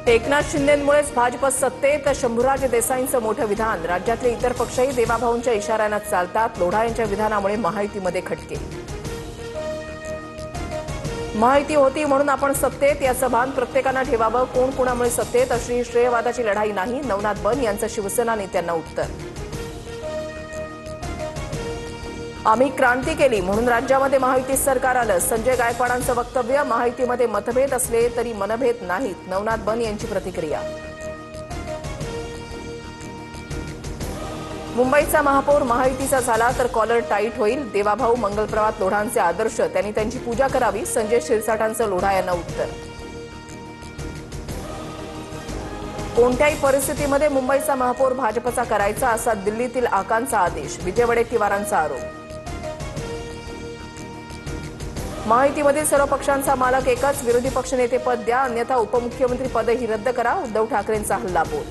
एकनाथ शिंदेंमुळेच भाजप सत्तेत, शंभूराज देसाईंचं मोठं विधान। राज्यातले इतर पक्षही देवाभाऊंच्या इशाऱ्यानं चालतात। लोढा यांच्या विधानामुळे महायुतीमध्ये खटके। महायुती होती म्हणून आपण सत्तेत, याचं भान प्रत्येकानं ठेवावं। कोण कोणामुळे सत्तेत अशी श्रेयवादाची लढाई नाही, नवनाथ बन यांचं शिवसेना नेत्यांना उत्तर। आम्ही क्रांती केली म्हणून राज्यामध्ये महायुती सरकार आलं, संजय गायकवाडांचं वक्तव्य। महायुतीमध्ये मतभेद असले तरी मनभेद नाहीत, नवनाथ बन यांची प्रतिक्रिया। मुंबईचा महापौर महायुतीचा झाला तर कॉलर टाईट होईल, देवाभाऊ मंगलप्रभात लोढांचे आदर्श, त्यांनी त्यांची पूजा करावी, संजय शिरसाटांचं लोढा यांना उत्तर। कोणत्याही परिस्थितीमध्ये मुंबईचा महापौर भाजपचा करायचा, असा दिल्लीतील आकांचा आदेश, विजय वडेट्टीवारांचा आरोप। महायुतीमधील सर्व पक्षांचा मालक एकच, विरोधी पक्षनेतेपद द्या, अन्यथा उपमुख्यमंत्री पदही रद्द करा, उद्धव ठाकरेंचा हल्लाबोल।